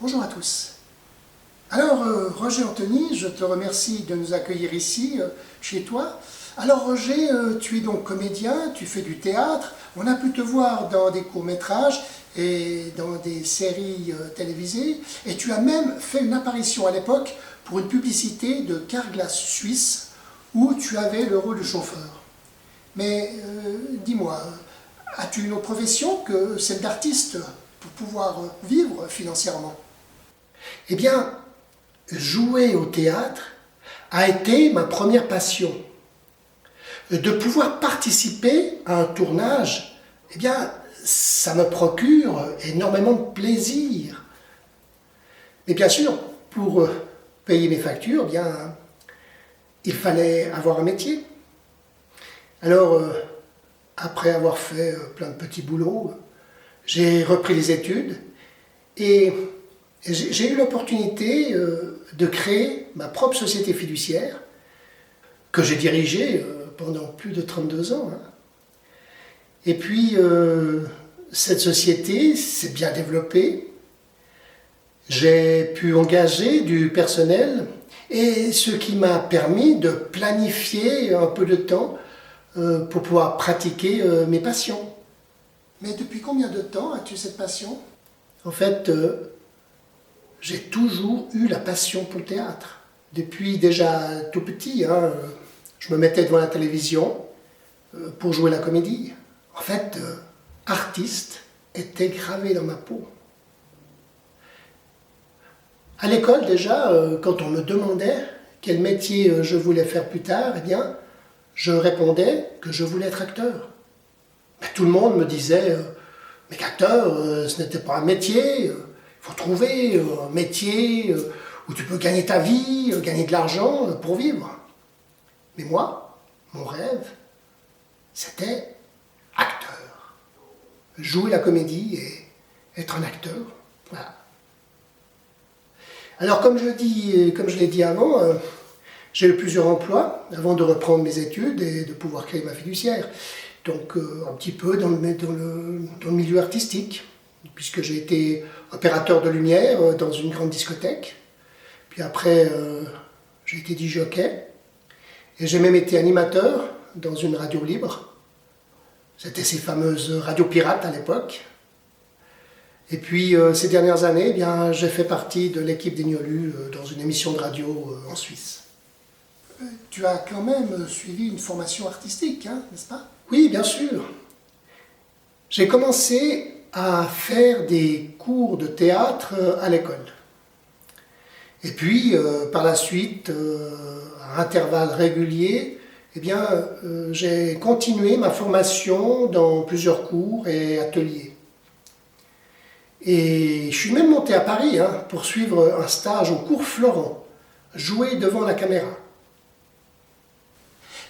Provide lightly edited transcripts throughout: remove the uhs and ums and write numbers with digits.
Bonjour à tous. Alors Roger Anthony, je te remercie de nous accueillir ici, chez toi. Alors Roger, tu es donc comédien, tu fais du théâtre, on a pu te voir dans des courts-métrages et dans des séries télévisées, et tu as même fait une apparition à l'époque pour une publicité de Carglass Suisse, où tu avais le rôle du chauffeur. Mais dis-moi, as-tu une autre profession que celle d'artiste pour pouvoir vivre financièrement? Eh bien, jouer au théâtre a été ma première passion. De pouvoir participer à un tournage, eh bien, ça me procure énormément de plaisir. Mais bien sûr, pour payer mes factures, eh bien, il fallait avoir un métier. Alors, après avoir fait plein de petits boulots, j'ai repris les études et j'ai eu l'opportunité de créer ma propre société fiduciaire que j'ai dirigée pendant plus de 32 ans. Et puis, cette société s'est bien développée. J'ai pu engager du personnel et ce qui m'a permis de planifier un peu de temps pour pouvoir pratiquer mes passions. Mais depuis combien de temps as-tu cette passion? En fait, j'ai toujours eu la passion pour le théâtre. Depuis déjà tout petit, je me mettais devant la télévision pour jouer la comédie. En fait, artiste était gravé dans ma peau. À l'école déjà, quand on me demandait quel métier je voulais faire plus tard, eh bien, je répondais que je voulais être acteur. Mais tout le monde me disait mais qu'acteur, ce n'était pas un métier. Il faut trouver un métier où tu peux gagner ta vie, gagner de l'argent pour vivre. Mais moi, mon rêve, c'était acteur. Jouer la comédie et être un acteur. Voilà. Alors comme je l'ai dit avant, j'ai eu plusieurs emplois avant de reprendre mes études et de pouvoir créer ma fiduciaire. Donc un petit peu dans le milieu artistique, puisque j'ai été opérateur de lumière dans une grande discothèque. Puis après, j'ai été disjockey. Et j'ai même été animateur dans une radio libre. C'était ces fameuses radios pirates à l'époque. Et puis ces dernières années, eh bien, j'ai fait partie de l'équipe des Gnolus dans une émission de radio en Suisse. Tu as quand même suivi une formation artistique, n'est-ce pas? Oui, bien sûr. J'ai commencé à faire des cours de théâtre à l'école. Et puis, par la suite, à intervalles réguliers, eh bien, j'ai continué ma formation dans plusieurs cours et ateliers. Et je suis même monté à Paris pour suivre un stage au cours Florent, jouer devant la caméra.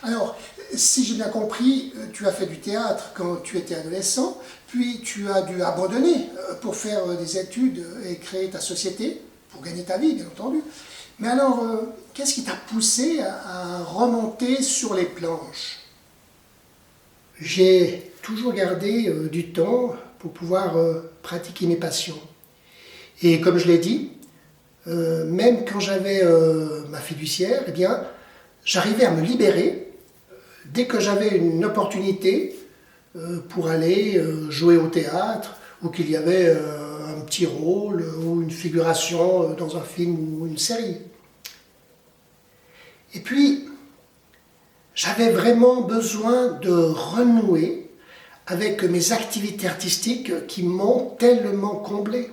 Alors, si j'ai bien compris, tu as fait du théâtre quand tu étais adolescent, puis tu as dû abandonner pour faire des études et créer ta société, pour gagner ta vie, bien entendu. Mais alors, qu'est-ce qui t'a poussé à remonter sur les planches? J'ai toujours gardé du temps pour pouvoir pratiquer mes passions. Et comme je l'ai dit, même quand j'avais ma fiduciaire, eh bien, j'arrivais à me libérer dès que j'avais une opportunité pour aller jouer au théâtre ou qu'il y avait un petit rôle ou une figuration dans un film ou une série. Et puis, j'avais vraiment besoin de renouer avec mes activités artistiques qui m'ont tellement comblé.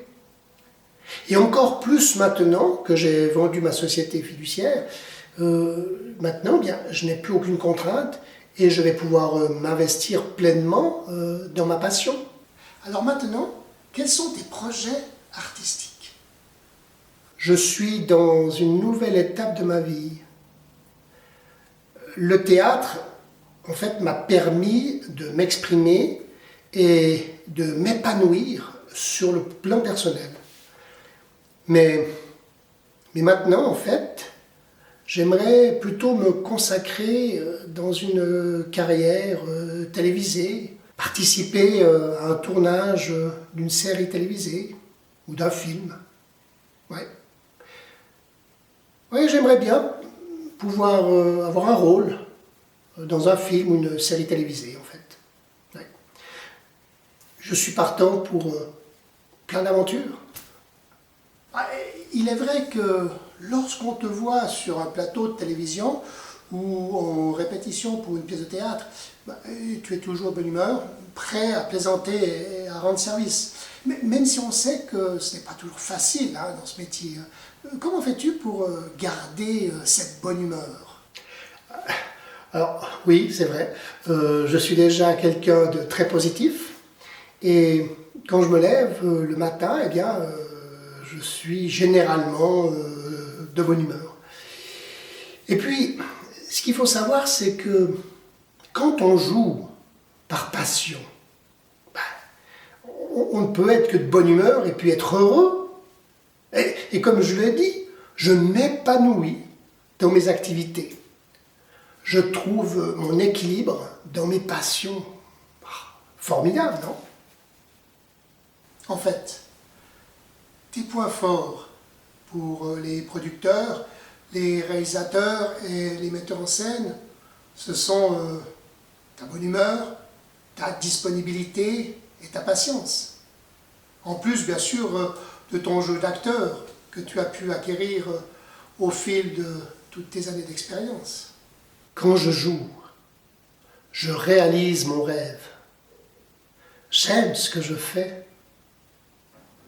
Et encore plus maintenant que j'ai vendu ma société fiduciaire, maintenant, bien, je n'ai plus aucune contrainte et je vais pouvoir m'investir pleinement dans ma passion. Alors maintenant, quels sont tes projets artistiques? Je suis dans une nouvelle étape de ma vie. Le théâtre, en fait, m'a permis de m'exprimer et de m'épanouir sur le plan personnel. Mais maintenant, en fait, j'aimerais plutôt me consacrer dans une carrière télévisée, participer à un tournage d'une série télévisée ou d'un film. Oui. Oui, j'aimerais bien pouvoir avoir un rôle dans un film ou une série télévisée, en fait. Oui. Je suis partant pour plein d'aventures. Ah, il est vrai que lorsqu'on te voit sur un plateau de télévision ou en répétition pour une pièce de théâtre, tu es toujours de bonne humeur, prêt à plaisanter et à rendre service. Mais même si on sait que ce n'est pas toujours facile hein, dans ce métier, comment fais-tu pour garder cette bonne humeur? Alors, oui, c'est vrai, je suis déjà quelqu'un de très positif, et quand je me lève le matin, eh bien, je suis généralement de bonne humeur. Et puis, ce qu'il faut savoir, c'est que quand on joue par passion, on ne peut être que de bonne humeur et puis être heureux. Et comme je l'ai dit, je m'épanouis dans mes activités. Je trouve mon équilibre dans mes passions. Formidable, non? En fait, tes points forts pour les producteurs, les réalisateurs et les metteurs en scène, ce sont ta bonne humeur, ta disponibilité et ta patience. En plus, bien sûr, de ton jeu d'acteur que tu as pu acquérir au fil de toutes tes années d'expérience. Quand je joue, je réalise mon rêve. J'aime ce que je fais.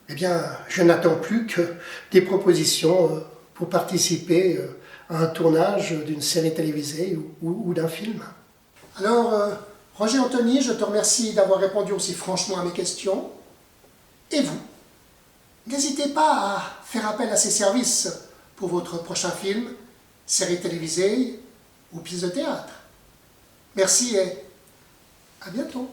Eh bien, je n'attends plus que des propositions pour participer à un tournage d'une série télévisée ou d'un film. Alors, Roger Anthony, je te remercie d'avoir répondu aussi franchement à mes questions. Et vous, n'hésitez pas à faire appel à ses services pour votre prochain film, série télévisée ou pièce de théâtre. Merci et à bientôt.